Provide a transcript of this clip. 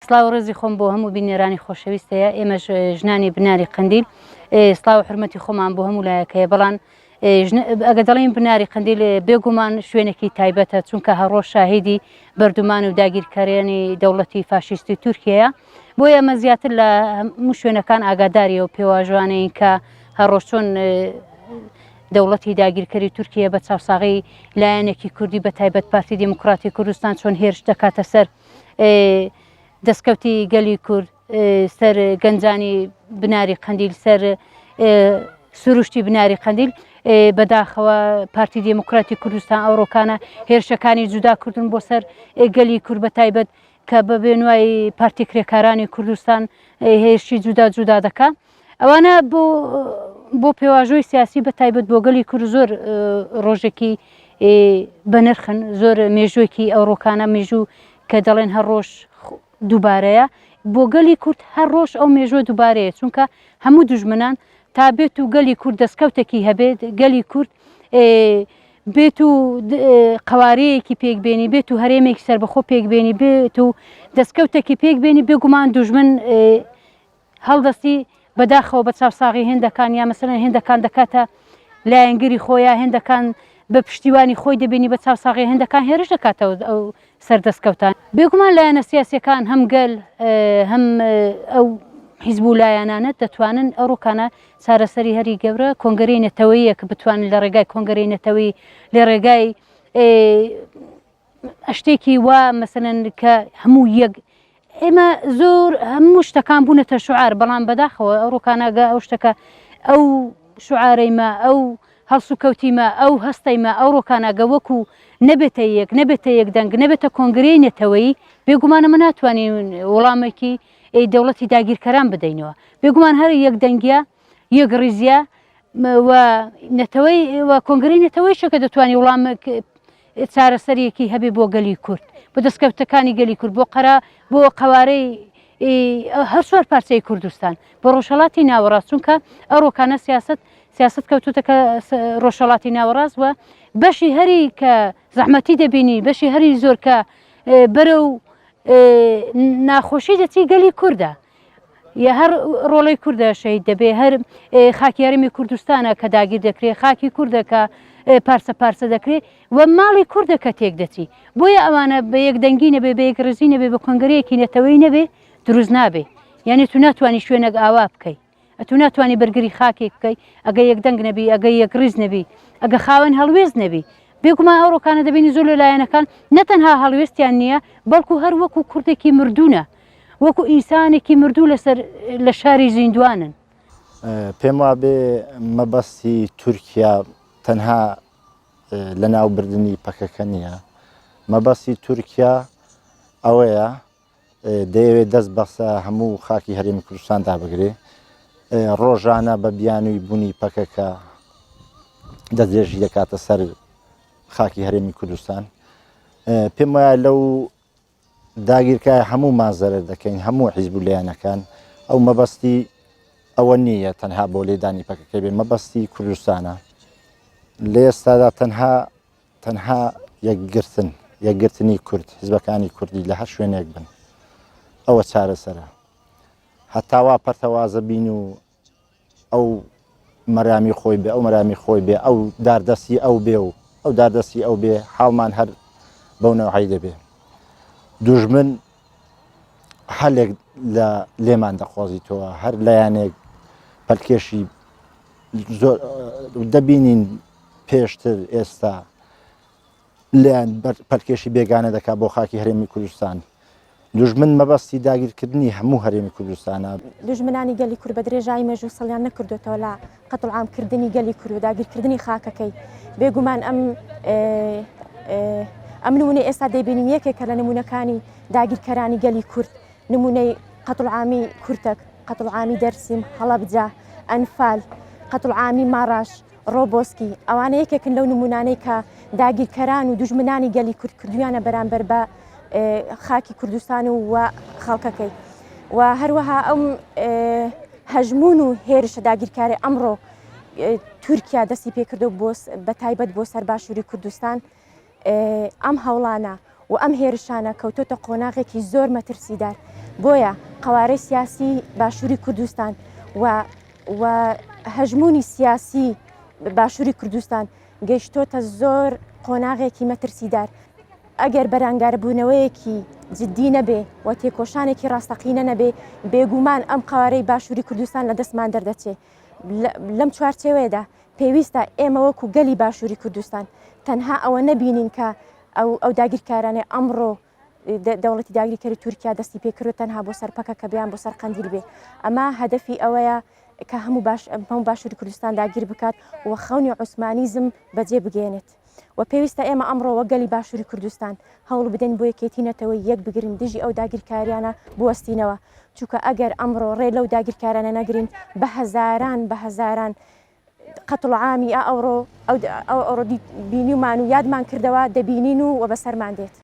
سڵاو ڕێزی خۆم بۆ هەموو بینێرانی خۆشەویستەیە ئێمەش ژنانی بناری قەندیل سڵاو حرمەتی خۆمان بۆ هەموو لایەکەیە بەڵام ئەگە دەڵێن بناری قەندیل بێگومان شوێنێکی تایبەتە چونکە هەڕۆژ شاهیدی بەردومان و داگیرکاریانی دەوڵەتی فاشیستی تورکیەیە بۆیە ئەمە زیاتر لە هەموو شوێنەکان ئاگاداریە و پێواژوانەیە کە هەڕۆژ چۆن دەوڵەتی داگیرکەری تورکیە بە چاوساغی لایەنێکی کوردی بە تایبەت پارتی دیموکراتی کوردستان چۆن هێرش دەکاتە سەر دەستکەوتی گەلی کورد سەر گەنجانی بناری قەندیل سەر سروشتی بناری قەندیل بەداخەوە پارتی دیموکراتی کوردستان ئەوڕۆکانە هێرشەکانی جودا کردن بۆ سەر گەلی کورد بە تایبەت کە بە بێنوای پارتی کرێکارانی کوردستان هێرشی جودا جودا دەکات ئەوانە بۆ پێواژۆی سیاسی بە تایبەت بۆ گەلی کورد زۆر ڕۆژێکی بەنرخن زۆر مێژوویەکی ئەوڕۆکانە مێژوو کە دەڵێن هەر ڕۆژ دووبارەیە بۆ گەلی کورد هەر ڕۆژ ئەو مێژوە دووبارەیە چونکە هەموو دوژمنان تا بێت و گەلی کورد دەستکەوتێکی هەبێت گەلی کورد بێت و قوارەیەکی پێکبێنی بێت و هەرێمێکی سەربەخۆ پێکبێنی بێت و دەستکەوتێکی پێکبێنی بێگومان دوژمن هەڵدەستی بەداخەوە بە چاوساغی هێندەکان یا مەسەلەن هێندەکان دەکاتە لایەنگری خۆیان هێندەکان بە پشتیوانی خۆی دەبینی بە چاوساغی هێندەکان هێرش دەکاتەوە ئەو سەردەستکەوتان بێگومان لایەنە سیاسیەکان هەم گەل هەم ئەو حیزب و لایەنانە دەتوانن ئەوڕۆکانە چارەسەری هەری گەورە کۆنگەرەی نەتەوەییە کە بتوانن لە ڕێگای کۆنگەرەی نەتەوەیی لە ڕێگای شتێکی وا مەسەلەن کە هەموو یەک ئێمە زۆر هەموو شتەکان بوونەتە شوعار بەڵام بەداخەوە ئەوڕۆکانەگە ئەو شتەکە ئەو شوعارەیمە ئەو هەڵسو کەوتیمە ئەو هەستەیمە ئەوڕۆکانەگە وەکو نەبێتە یەک نەبێتە یەک دەنگ نەبێتە کۆنگرەی نێتەوەیی بێگومانە ناتوانین وەڵامێکی دەوڵەتی داگیرکەران بدەینەوە بێگومان هەر یەک دەنگە یەک ڕیزیە نەتەوەی کۆنگرەی نێتەوەی شەکە دەتوانانی وەڵام چارەسەرێکی هەبێ بۆ گەلی کورد بۆ دەستکەوتەکانی گەلی کورد بۆ قوارەی هەر چوار پارچەی کوردستان بۆ ڕۆژهەڵاتی ناوەڕاست چونکە ئەوڕۆکانە سیاست کەوتوتەکە ڕۆژهەڵاتی ناوەڕاست وە بەشی هەری کە زەحمەتی دەبینی بەشی هەری زۆر کە بەرەو ناخۆشی دەچی گەلی کووردە یا هەر ڕۆڵەی کووردە شەید دەبێ هەر خاکی هەرمی کوردستانە کە داگیر دەکرێت خاکی کووردە کە پارچە پارچە دەکرێت و ماڵی کووردە کە تێک دەچی بۆیە ئەوانە بە یەک دەنگی نەبێ بە یەک ڕزی نەبێ بە کۆنگرەیەکی نێتەوەی نەبێ دروست نابێ یعنی تو ناتوانانی شوێنێک ئاوا بکەیت ئەتو ناتوانانی بەرگری خاکێک بکەیت ئەگە یەک دەنگ نەبی ئەگە یەک ڕیز نەبی ئەگە خاوەن هەڵوێز نەبی بێگومان ئەوڕۆکانە دەبینی زۆر لە لایەنەکان نەتەنها هەڵوێستیان نییە بەڵکو هەر وەکو کوردێکی مردوونە وەکو ئینسانێکی مردوو لە شاری زیندوانن پێم وابێ مەبەستی تورکیا تەنها لە ناوبردننی پەکەکە نییە مەبەستی تورکیا ئەوەیە دەیەوێت دەست بەسە هەموو خاکی هەرێمی کوردستاندا بگرێ ڕۆژانە بە بیانووی بوونی پەکەکە دەستێژی دەکاتە سەر خاکی هەرێمی کوردستان پێم وایە لەو داگیرکای هەموو مازەرە دەکەین هەموو حیزب و لایەنەکان ئەو مەبەستی ئەوە نییە تەنها بۆ لێدانی پەکەکە بێن مەبەستی کوردستانە لە ئێستادا تەنها یەکگرتنی کورد حیزبەکانی کوردی لە هەر شوێنێک بن ئەوە چارەسەرە هەتاوا پەرتەوازە بین و ئەو مەرامی خۆی بێ ئەو مەرامی خۆی بێ ئەو داردەستی ئەو بێ و ئەو داردەستی ئەو بێ حاڵمان هەر بەو نەوەی دەبێ دوژمن هەلێک لە لێمان دەخوازیتەوە هەر لایەنێک پەلکێشی زۆر دەبینین پێشتر ئێستا لایەن پەلکێشی بێگانە دەکات بۆ خاکی هەرێمی کوردستان دوژمن مەبەستی داگیرکردنی هەموو هەرێمی کوردستانە دوژمنانی گەلی کورد بە درێژایی مێژوو سەڵیان نەکردوێتەوە لە قەتڵ عامکردنی گەلی کورد و داگیرکردنی خاکەکەی بێگومان ئەم نمونەی ئێستا دەیبینین یەکێکە لە نمونونەکانی داگیرکەرانی گەلی کورد نمونەی قەتڵ عامی کورتەک قەتڵ عامی دەرسیم هەڵەبجە ئەنفال قەتڵ عامی ماڕاش ڕۆبۆسکی ئەوانە یەکێکن لەو نمونانەی کە داگیرکەران و دوژمنانی گەلی کورد کردویانە بەرامبەر بە خاکی کوردستان و خەڵکەکەی و هەروەها ئەم هەژمون و هێرشە داگیرکاری ئەمڕۆ تورکیا دەستی پێکردو بە تایبەت بۆ سەرباشووری کوردستان ئەم هەوڵانە و ئەم هێرشانە کەوتۆتە قۆناغێکی زۆر مەترسیدار بۆیە قوارەی سیاسی باشووری کوردستان و هەژمونی سیاسی باشووری کوردستان گەیشتۆتە زۆر قۆناغێکی مەترسیدار ئەگەر بەرانگاربوونەوەیەکی جددی نەبێ و تێکۆشانێکی ڕاستەقینە نەبێ بێگومان ئەم قوارەی باشووری کوردستان لە دەستمان دەردەچێت لەم چوارچێوەیەدا پێویستە ئێمە وەکو گەلی باشووری کوردستان تەنها ئەوە نەبینین کە ئەو داگیرکارانێ ئەمڕۆ دەوڵەتی داگیرکاری تورکیا دەستی پێکردو تەنها بۆ سەرپەکە کە بیان بۆ سەر قەندیل بێ ئەمە هەدەفی ئەوەیە کە هەموو باشووری کوردستان داگیر بکات و خەونی عوسمانیزم بەجێ بگێنێت و پێویستە ئێمە ئەمڕۆ وە گەلی باشووری کوردستان هەوڵ بدەین بۆ یەکێتینەتەوە یەک بگرین دژی ئەو داگیرکاریانە بوەستینەوە چونکە ئەگەر ئەمڕۆ ڕێ لەو داگیرکارانە نەگرین بە هەزاران قەتڵ عامی ئەوڕۆ بینیمان و یادمان کردەوە دەبینین و بەسەرمان دێت.